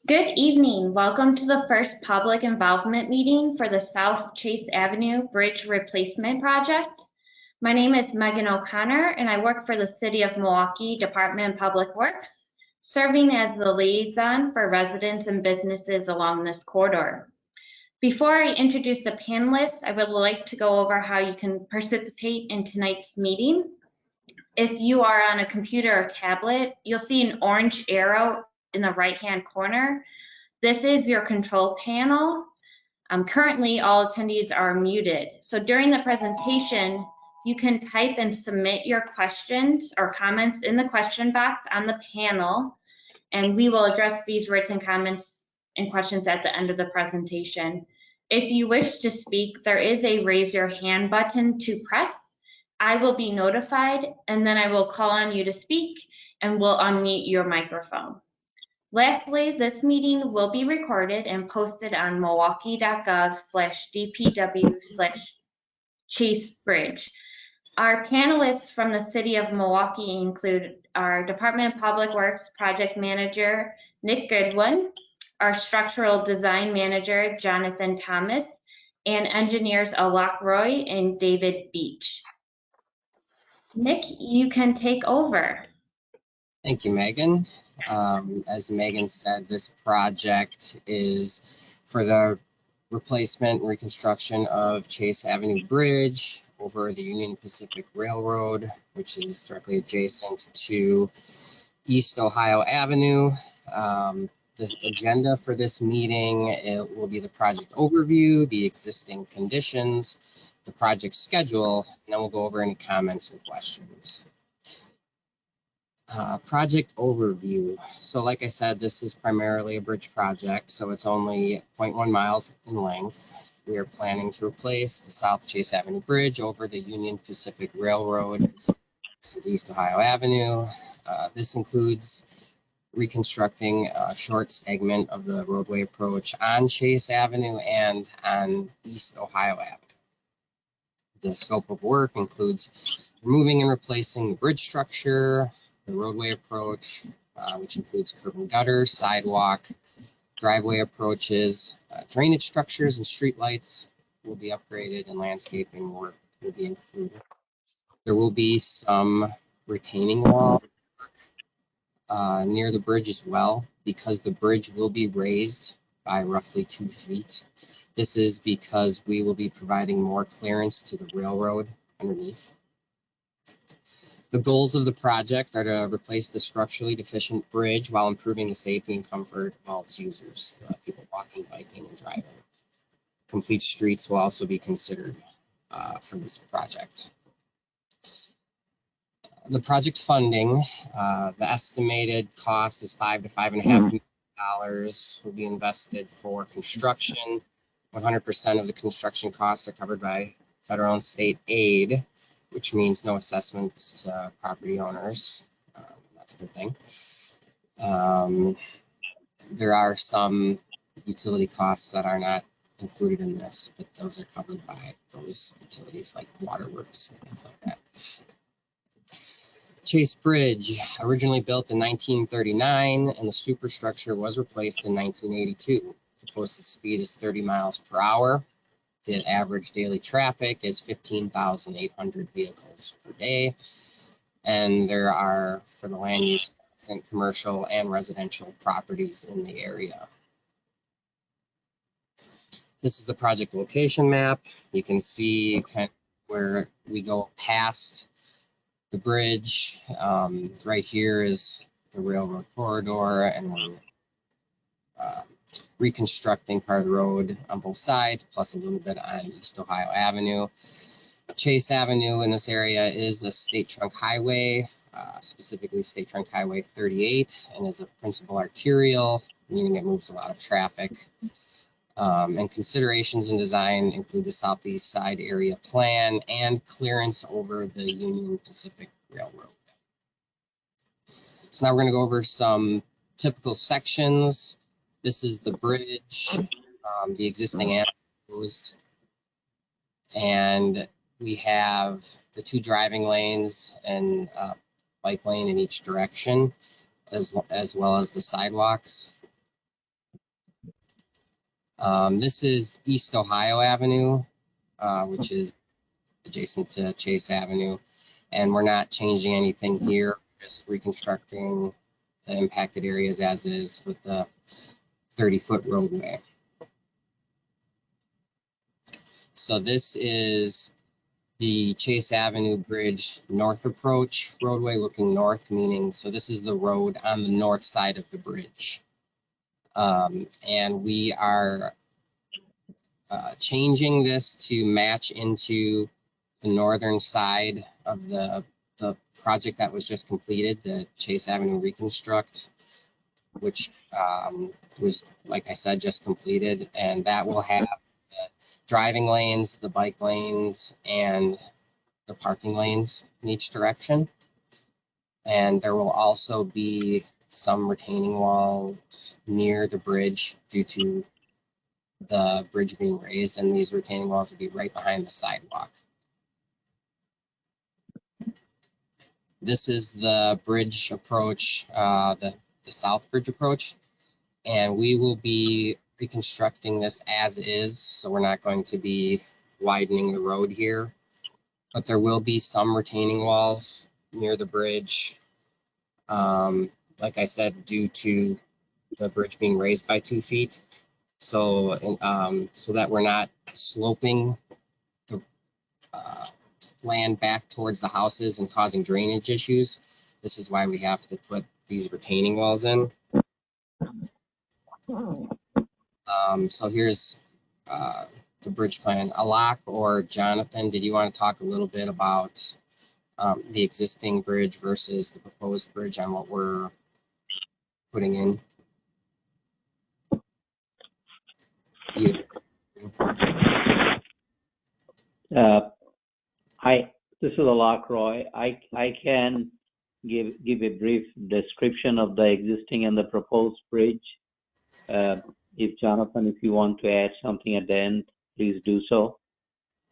Good evening. Welcome to the first public involvement meeting for the South Chase Avenue Bridge Replacement Project. My name is Megan O'Connor and I work for the City of Milwaukee Department of Public Works, serving as the liaison for residents and businesses along this corridor. Before I introduce the panelists, I would like to go over how you can participate in tonight's meeting. If you are on a computer or tablet, you'll see an orange arrow in the right-hand corner. This is your control panel. Currently, all attendees are muted. So during the presentation, you can type and submit your questions or comments in the question box on the panel, and we will address these written comments and questions at the end of the presentation. If you wish to speak, there is a raise your hand button to press. I will be notified, and then I will call on you to speak, and we'll unmute your microphone. Lastly, this meeting will be recorded and posted on milwaukee.gov/dpw/chasebridge. Our panelists from the City of Milwaukee include our Department of Public Works Project Manager, Nick Goodwin, our Structural Design Manager, Jonathan Thomas, and engineers Alok Roy and David Beach. Nick, you can take over. Thank you, Megan. As Megan said, this project is for the replacement and reconstruction of Chase Avenue Bridge over the Union Pacific Railroad, which is directly adjacent to East Ohio Avenue. The agenda for this meeting, it will be the project overview, the existing conditions, the project schedule, and then we'll go over any comments and questions. Project overview. So like I said, this is primarily a bridge project, so it's only 0.1 miles in length. We are planning to replace the South Chase Avenue Bridge over the Union Pacific Railroad to East Ohio Avenue. This includes reconstructing a short segment of the roadway approach on Chase Avenue and on East Ohio Avenue. The scope of work includes removing and replacing the bridge structure, the roadway approach, which includes curb and gutter, sidewalk, driveway approaches, drainage structures and street lights will be upgraded, and landscaping work will be included. There will be some retaining wall work near the bridge as well, because the bridge will be raised by roughly 2 feet. This is because we will be providing more clearance to the railroad underneath. The goals of the project are to replace the structurally deficient bridge while improving the safety and comfort of all its users, people walking, biking, and driving. Complete streets will also be considered for this project. The project funding, the estimated cost is $5 to $5.5 million will be invested for construction. 100% of the construction costs are covered by federal and state aid, which means no assessments to property owners. That's a good thing. There are some utility costs that are not included in this, but those are covered by those utilities like waterworks and things like that. Chase Bridge, originally built in 1939, and the superstructure was replaced in 1982. The posted speed is 30 miles per hour. The average daily traffic is 15,800 vehicles per day. And there are, for the land use, commercial and residential properties in the area. This is the project location map. You can see kind of where we go past the bridge. Right here is the railroad corridor, and we're reconstructing part of the road on both sides, plus a little bit on East Ohio Avenue. Chase Avenue in this area is a state trunk highway, specifically State Trunk Highway 38, and is a principal arterial, meaning it moves a lot of traffic. And considerations in design include the southeast side area plan and clearance over the Union Pacific Railroad. So now we're going to go over some typical sections. This is the bridge, the existing and proposed, and we have the 2 driving lanes and bike lane in each direction, as well as the sidewalks. This is East Ohio Avenue, which is adjacent to Chase Avenue. And we're not changing anything here, just reconstructing the impacted areas as is with the 30-foot roadway. So this is the Chase Avenue Bridge north approach roadway looking north, meaning, so this is the road on the north side of the bridge. And we are changing this to match into the northern side of the project that was just completed, the Chase Avenue Reconstruct, which was, like I said, just completed. And that will have the driving lanes, the bike lanes, and the parking lanes in each direction. And there will also be some retaining walls near the bridge due to the bridge being raised, and these retaining walls will be right behind the sidewalk. This is the bridge approach, the South Bridge approach, and we will be reconstructing this as is, so we're not going to be widening the road here, but there will be some retaining walls near the bridge, like I said, due to the bridge being raised by 2 feet. So, so that we're not sloping the land back towards the houses and causing drainage issues. This is why we have to put these retaining walls in. So here's the bridge plan. Alak or Jonathan, did you want to talk a little bit about the existing bridge versus the proposed bridge on what we're putting in? Yeah. This is Alak Roy. I can give a brief description of the existing and the proposed bridge. If Jonathan, if you want to add something at the end, please do so.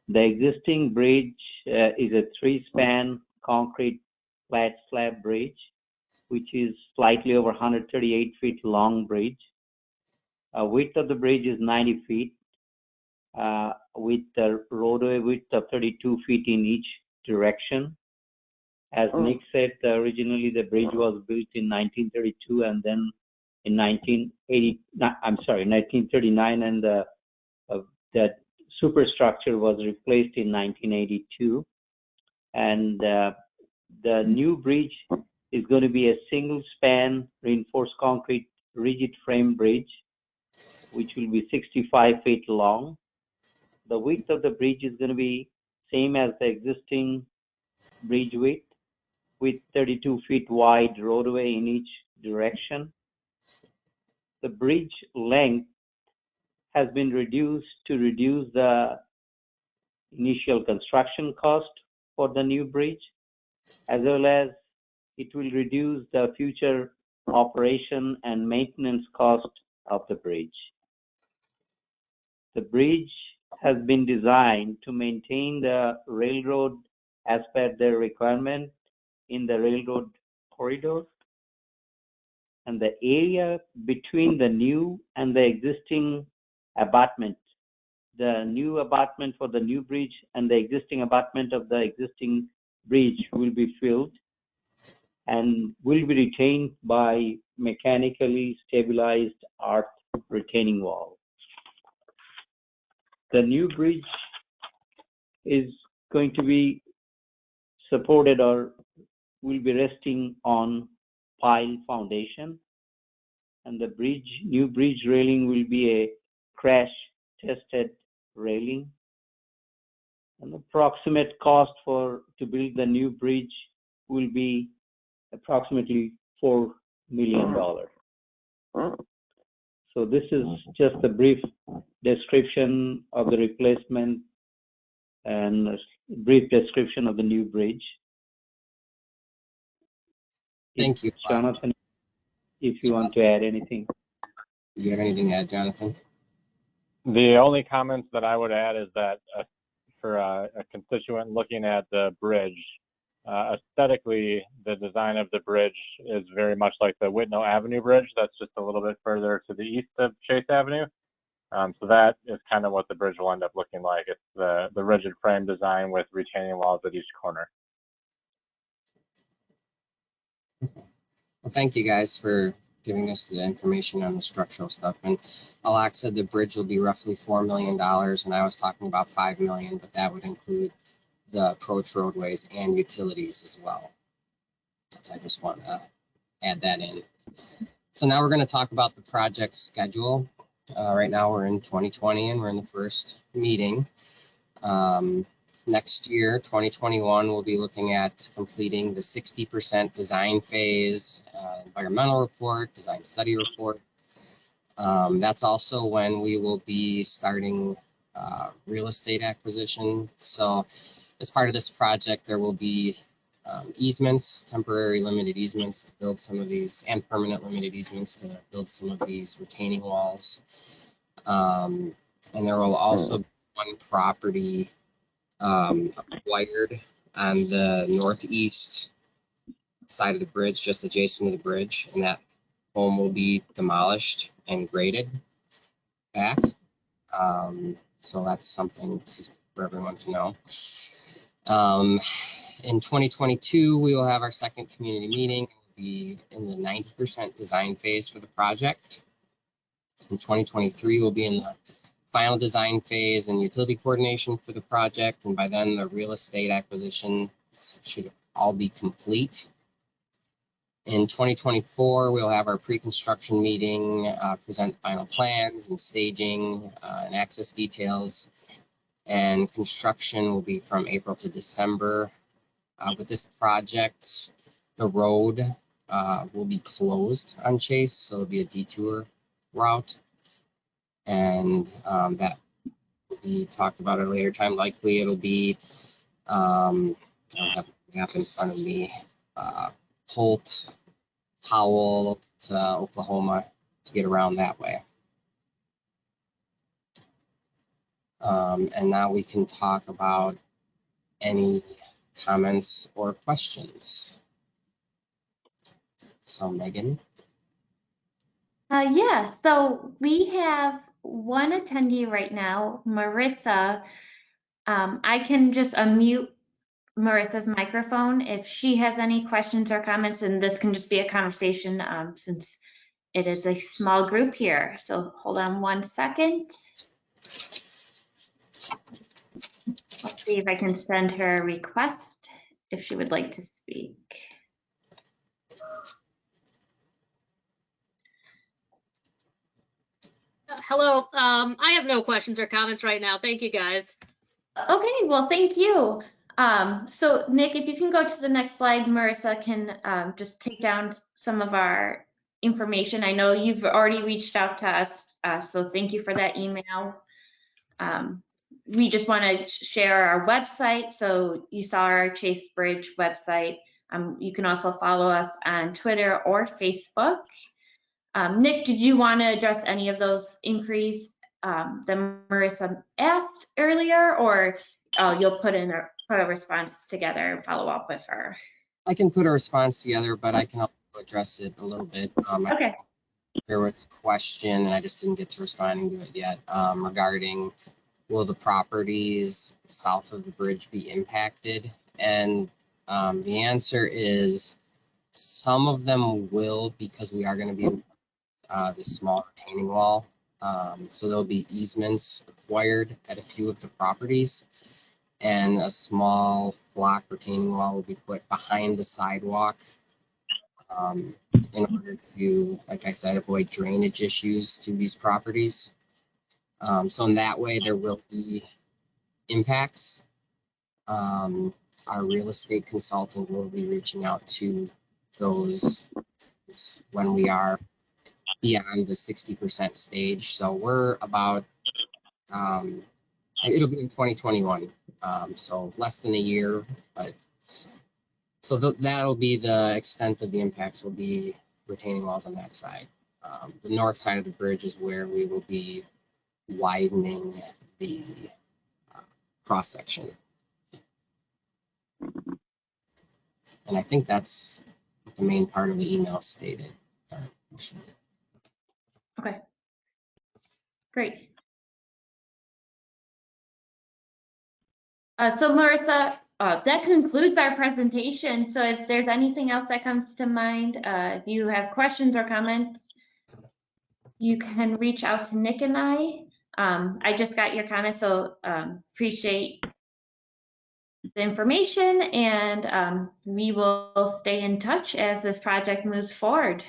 The existing bridge is a 3-span concrete flat slab bridge, which is slightly over 138 feet long bridge. Width of the bridge is 90 feet, with the roadway width of 32 feet in each direction. As Nick said, originally the bridge was built in 1932 and then in 1939, and that superstructure was replaced in 1982. And the new bridge is going to be a single-span reinforced concrete rigid frame bridge, which will be 65 feet long. The width of the bridge is going to be same as the existing bridge width, with 32 feet wide roadway in each direction. The bridge length has been reduced to reduce the initial construction cost for the new bridge, as well as it will reduce the future operation and maintenance cost of the bridge. The bridge has been designed to maintain the railroad as per their requirement in the railroad corridor, and the area between the new and the existing abutment, the new abutment for the new bridge and the existing abutment of the existing bridge will be filled and will be retained by mechanically stabilized earth retaining wall. The new bridge is going to be supported or will be resting on pile foundation, and the new bridge railing will be a crash tested railing. And the approximate cost to build the new bridge will be approximately $4 million. So this is just a brief description of the replacement and a brief description of the new bridge. Thank you, Jonathan, if you want to add anything. Do you have anything to add, Jonathan? The only comments that I would add is that for a constituent looking at the bridge, aesthetically, the design of the bridge is very much like the Whitnell Avenue Bridge. That's just a little bit further to the east of Chase Avenue. So that is kind of what the bridge will end up looking like. It's the rigid frame design with retaining walls at each corner. Well, thank you guys for giving us the information on the structural stuff. And Alak said the bridge will be roughly $4 million, and I was talking about $5 million, but that would include the approach roadways and utilities as well. So I just want to add that in. So now we're going to talk about the project schedule. Right now we're in 2020 and we're in the first meeting. Next year, 2021, we'll be looking at completing the 60% design phase, environmental report, design study report. That's also when we will be starting real estate acquisition. So as part of this project, there will be easements, temporary limited easements to build some of these, and permanent limited easements to build some of these retaining walls. And there will also be one property acquired on the northeast side of the bridge, just adjacent to the bridge, and that home will be demolished and graded back. So that's something for everyone to know. In 2022, we will have our second community meeting. We'll be in the 90% design phase for the project. In 2023, we'll be in the final design phase and utility coordination for the project, and by then the real estate acquisition should all be complete. In 2024, we'll have our pre-construction meeting, present final plans and staging and access details, and construction will be from April to December. With this project, the road will be closed on Chase, so it'll be a detour route. And that will be talked about at a later time. Likely it'll be, I don't have the map in front of me, Holt, Howell to Oklahoma to get around that way. And now we can talk about any comments or questions. So Megan. Yeah, so we have one attendee right now, Marissa. I can just unmute Marissa's microphone if she has any questions or comments, and this can just be a conversation since it is a small group here. So hold on one second. Let's see if I can send her a request if she would like to speak. Hello. I have no questions or comments right now. Thank you, guys. Okay, well, thank you. So Nick, if you can go to the next slide, Marissa can just take down some of our information. I know you've already reached out to us, so thank you for that email. We just want to share our website. So you saw our Chase Bridge website. You can also follow us on Twitter or Facebook. Nick, did you want to address any of those inquiries that Marissa asked earlier, or you'll put a response together and follow up with her? I can put a response together, but I can also address it a little bit. Okay. There was a question, and I just didn't get to responding to it yet, regarding will the properties south of the bridge be impacted? And the answer is some of them will, because we are going to be the small retaining wall. So there'll be easements acquired at a few of the properties, and a small block retaining wall will be put behind the sidewalk in order to, like I said, avoid drainage issues to these properties. So in that way, there will be impacts. Our real estate consultant will be reaching out to those when we are beyond the 60% stage. So we're about, it'll be in 2021. So less than a year, but so that'll be the extent of the impacts, will be retaining walls on that side. The north side of the bridge is where we will be widening the cross section. And I think that's what the main part of the email stated. Okay, great. So Marissa, that concludes our presentation. So if there's anything else that comes to mind, if you have questions or comments, you can reach out to Nick and I. I just got your comments, so appreciate the information, and we will stay in touch as this project moves forward.